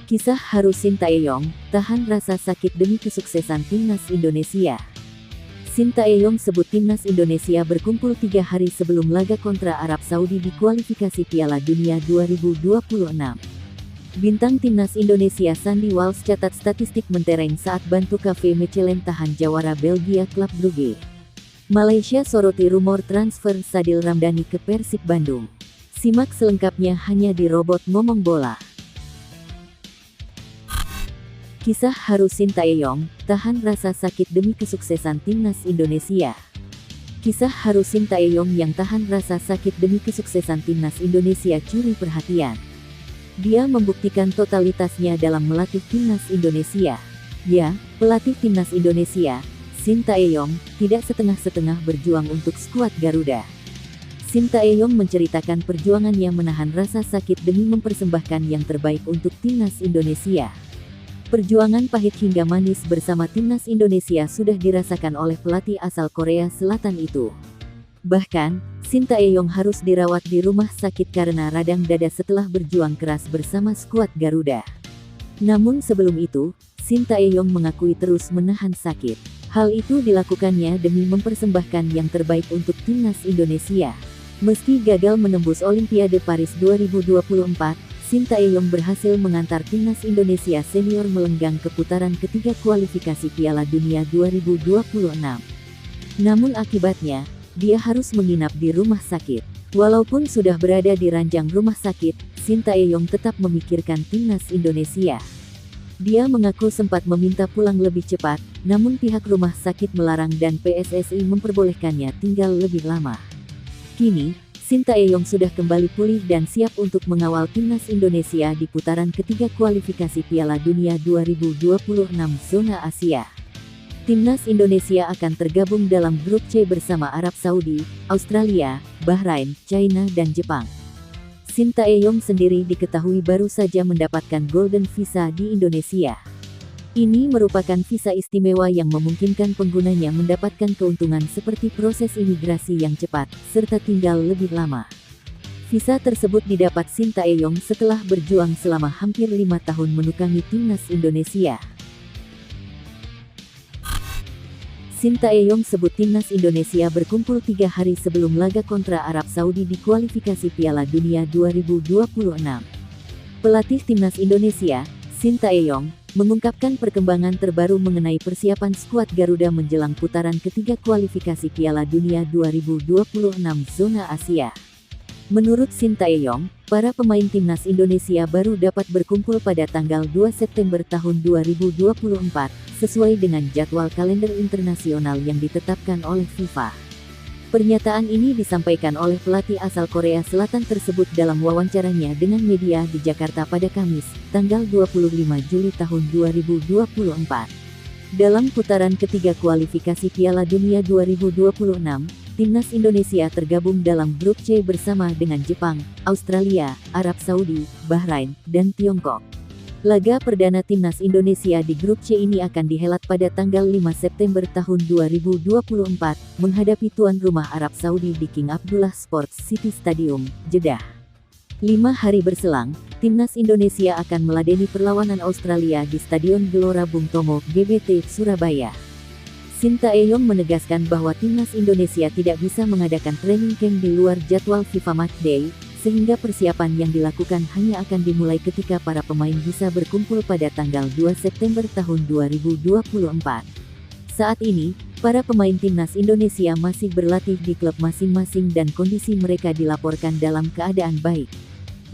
Kisah haru Sintayong, tahan rasa sakit demi kesuksesan Timnas Indonesia. Sintayong sebut Timnas Indonesia berkumpul 3 hari sebelum laga kontra Arab Saudi di kualifikasi Piala Dunia 2026. Bintang Timnas Indonesia Sandy Walsh catat statistik mentereng saat bantu KV Mechelen tahan jawara Belgia klub Brugge. Malaysia soroti rumor transfer Sadil Ramdhani ke Persib Bandung. Simak selengkapnya hanya di Robot Ngomong Bola. Kisah haru Sintayong, tahan rasa sakit demi kesuksesan Timnas Indonesia. Kisah haru Sintayong yang tahan rasa sakit demi kesuksesan Timnas Indonesia curi perhatian. Dia membuktikan totalitasnya dalam melatih Timnas Indonesia. Ya, pelatih Timnas Indonesia, Sintayong, tidak setengah-setengah berjuang untuk skuad Garuda. Sintayong menceritakan perjuangannya menahan rasa sakit demi mempersembahkan yang terbaik untuk Timnas Indonesia. Perjuangan pahit hingga manis bersama Timnas Indonesia sudah dirasakan oleh pelatih asal Korea Selatan itu. Bahkan, Sintayong harus dirawat di rumah sakit karena radang dada setelah berjuang keras bersama skuad Garuda. Namun sebelum itu, Sintayong mengakui terus menahan sakit. Hal itu dilakukannya demi mempersembahkan yang terbaik untuk Timnas Indonesia. Meski gagal menembus Olimpiade Paris 2024, Sintayong berhasil mengantar Timnas Indonesia senior melenggang ke putaran ketiga kualifikasi Piala Dunia 2026. Namun akibatnya, dia harus menginap di rumah sakit. Walaupun sudah berada di ranjang rumah sakit, Sintayong tetap memikirkan Timnas Indonesia. Dia mengaku sempat meminta pulang lebih cepat, namun pihak rumah sakit melarang dan PSSI memperbolehkannya tinggal lebih lama. Kini, Sintayong sudah kembali pulih dan siap untuk mengawal Timnas Indonesia di putaran ketiga kualifikasi Piala Dunia 2026 zona Asia. Timnas Indonesia akan tergabung dalam grup C bersama Arab Saudi, Australia, Bahrain, China dan Jepang. Sintayong sendiri diketahui baru saja mendapatkan Golden Visa di Indonesia. Ini merupakan visa istimewa yang memungkinkan penggunanya mendapatkan keuntungan seperti proses imigrasi yang cepat, serta tinggal lebih lama. Visa tersebut didapat Sintayong setelah berjuang selama hampir 5 tahun menukangi Timnas Indonesia. Sintayong sebut Timnas Indonesia berkumpul 3 hari sebelum laga kontra Arab Saudi di kualifikasi Piala Dunia 2026. Pelatih Timnas Indonesia, Sintayong, mengungkapkan perkembangan terbaru mengenai persiapan skuad Garuda menjelang putaran ketiga kualifikasi Piala Dunia 2026 zona Asia. Menurut Sintayong, para pemain Timnas Indonesia baru dapat berkumpul pada tanggal 2 September tahun 2024, sesuai dengan jadwal kalender internasional yang ditetapkan oleh FIFA. Pernyataan ini disampaikan oleh pelatih asal Korea Selatan tersebut dalam wawancaranya dengan media di Jakarta pada Kamis, tanggal 25 Juli tahun 2024. Dalam putaran ketiga kualifikasi Piala Dunia 2026, Timnas Indonesia tergabung dalam grup C bersama dengan Jepang, Australia, Arab Saudi, Bahrain, dan Tiongkok. Laga perdana Timnas Indonesia di grup C ini akan dihelat pada tanggal 5 September tahun 2024, menghadapi tuan rumah Arab Saudi di King Abdullah Sports City Stadium, Jeddah. 5 hari berselang, Timnas Indonesia akan meladeni perlawanan Australia di Stadion Gelora Bung Tomo, GBT, Surabaya. Sintayong menegaskan bahwa Timnas Indonesia tidak bisa mengadakan training camp di luar jadwal FIFA Matchday, sehingga persiapan yang dilakukan hanya akan dimulai ketika para pemain bisa berkumpul pada tanggal 2 September tahun 2024. Saat ini, para pemain Timnas Indonesia masih berlatih di klub masing-masing dan kondisi mereka dilaporkan dalam keadaan baik.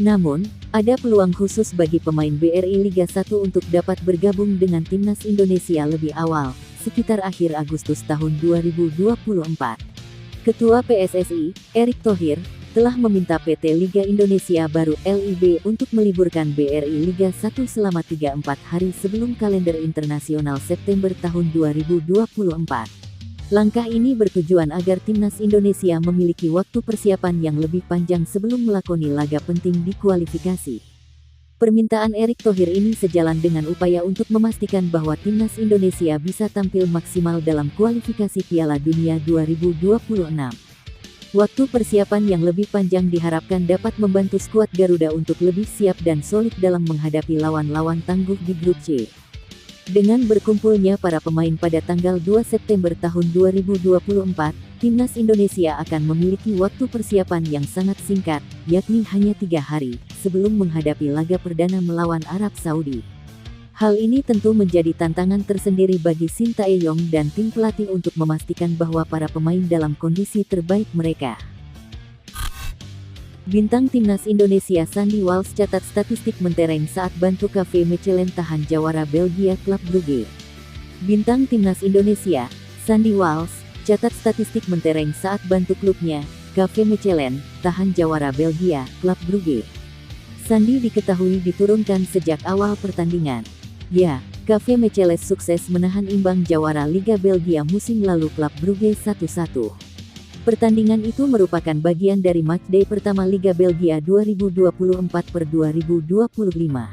Namun, ada peluang khusus bagi pemain BRI Liga 1 untuk dapat bergabung dengan Timnas Indonesia lebih awal, sekitar akhir Agustus tahun 2024. Ketua PSSI, Erick Thohir, telah meminta PT Liga Indonesia Baru (LIB) untuk meliburkan BRI Liga 1 selama 3-4 hari sebelum kalender internasional September tahun 2024. Langkah ini bertujuan agar Timnas Indonesia memiliki waktu persiapan yang lebih panjang sebelum melakoni laga penting di kualifikasi. Permintaan Erick Thohir ini sejalan dengan upaya untuk memastikan bahwa Timnas Indonesia bisa tampil maksimal dalam kualifikasi Piala Dunia 2026. Waktu persiapan yang lebih panjang diharapkan dapat membantu skuad Garuda untuk lebih siap dan solid dalam menghadapi lawan-lawan tangguh di grup C. Dengan berkumpulnya para pemain pada tanggal 2 September tahun 2024, Timnas Indonesia akan memiliki waktu persiapan yang sangat singkat, yakni hanya 3 hari, sebelum menghadapi laga perdana melawan Arab Saudi. Hal ini tentu menjadi tantangan tersendiri bagi Sintayong dan tim pelatih untuk memastikan bahwa para pemain dalam kondisi terbaik mereka. Bintang Timnas Indonesia Sandy Walsh catat statistik mentereng saat bantu KV Mechelen tahan jawara Belgia Club Brugge. Bintang Timnas Indonesia, Sandy Walsh, catat statistik mentereng saat bantu klubnya, KV Mechelen, tahan jawara Belgia Club Brugge. Sandy diketahui diturunkan sejak awal pertandingan. Ya, KV Mechelen sukses menahan imbang jawara Liga Belgia musim lalu Club Brugge 1-1. Pertandingan itu merupakan bagian dari matchday pertama Liga Belgia 2024/2025.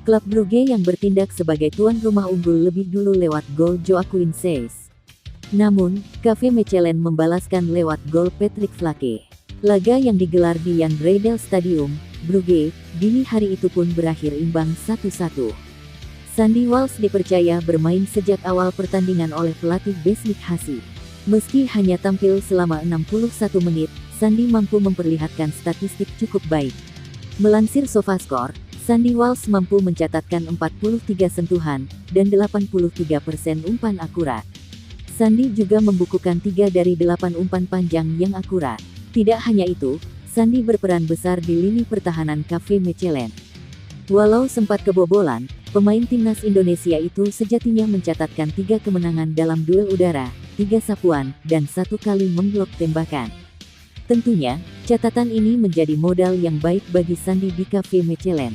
Club Brugge yang bertindak sebagai tuan rumah unggul lebih dulu lewat gol Joaquin Seys. Namun, KV Mechelen membalaskan lewat gol Patrick Flake. Laga yang digelar di Jan Breydel Stadium, Brugge, dini hari itu pun berakhir imbang 1-1. Sandy Walsh dipercaya bermain sejak awal pertandingan oleh pelatih Besnik Hasi. Meski hanya tampil selama 61 menit, Sandy mampu memperlihatkan statistik cukup baik. Melansir SofaScore, Sandy Walsh mampu mencatatkan 43 sentuhan, dan 83% umpan akurat. Sandy juga membukukan 3 dari 8 umpan panjang yang akurat. Tidak hanya itu, Sandy berperan besar di lini pertahanan KV Mechelen. Walau sempat kebobolan, pemain Timnas Indonesia itu sejatinya mencatatkan 3 kemenangan dalam duel udara, 3 sapuan, dan 1 kali memblok tembakan. Tentunya, catatan ini menjadi modal yang baik bagi Sandy di KV Mechelen.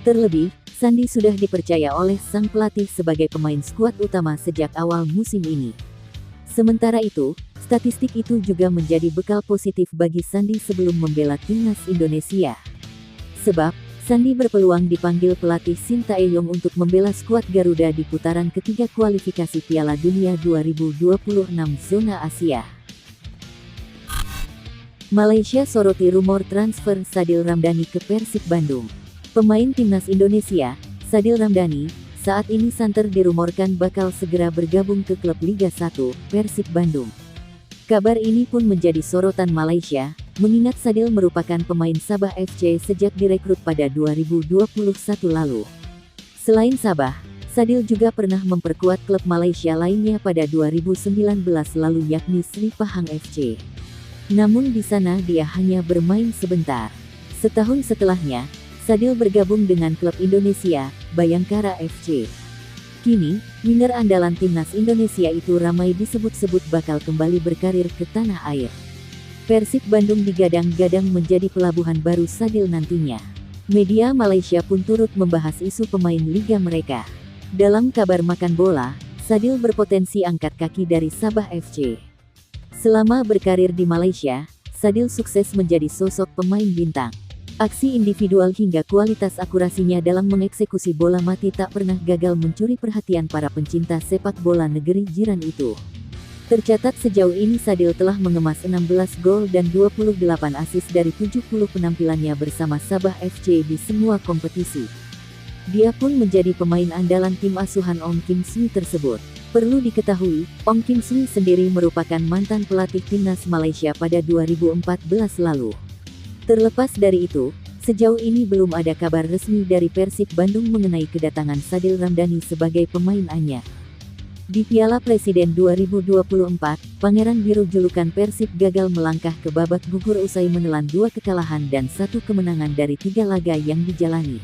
Terlebih, Sandy sudah dipercaya oleh sang pelatih sebagai pemain skuad utama sejak awal musim ini. Sementara itu, statistik itu juga menjadi bekal positif bagi Sandy sebelum membela Timnas Indonesia. Sebab, Sandy berpeluang dipanggil pelatih Sintayong untuk membela skuad Garuda di putaran ketiga kualifikasi Piala Dunia 2026 zona Asia. Malaysia soroti rumor transfer Sadil Ramdhani ke Persib Bandung. Pemain Timnas Indonesia, Sadil Ramdhani, saat ini santer dirumorkan bakal segera bergabung ke klub Liga 1, Persib Bandung. Kabar ini pun menjadi sorotan Malaysia, mengingat Sadil merupakan pemain Sabah FC sejak direkrut pada 2021 lalu. Selain Sabah, Sadil juga pernah memperkuat klub Malaysia lainnya pada 2019 lalu yakni Sri Pahang FC. Namun di sana dia hanya bermain sebentar. Setahun setelahnya, Sadil bergabung dengan klub Indonesia, Bayangkara FC. Kini, winger andalan Timnas Indonesia itu ramai disebut-sebut bakal kembali berkarir ke tanah air. Persib Bandung digadang-gadang menjadi pelabuhan baru Sadil nantinya. Media Malaysia pun turut membahas isu pemain liga mereka. Dalam kabar makan bola, Sadil berpotensi angkat kaki dari Sabah FC. Selama berkarir di Malaysia, Sadil sukses menjadi sosok pemain bintang. Aksi individual hingga kualitas akurasinya dalam mengeksekusi bola mati tak pernah gagal mencuri perhatian para pencinta sepak bola negeri jiran itu. Tercatat sejauh ini Sadil telah mengemas 16 gol dan 28 assist dari 70 penampilannya bersama Sabah FC di semua kompetisi. Dia pun menjadi pemain andalan tim asuhan Ong Kim Sui tersebut. Perlu diketahui, Ong Kim Sui sendiri merupakan mantan pelatih Timnas Malaysia pada 2014 lalu. Terlepas dari itu, sejauh ini belum ada kabar resmi dari Persib Bandung mengenai kedatangan Sadil Ramdhani sebagai pemain anyar. Di Piala Presiden 2024, Pangeran Biru julukan Persib gagal melangkah ke babak gugur usai menelan 2 kekalahan dan 1 kemenangan dari 3 laga yang dijalani.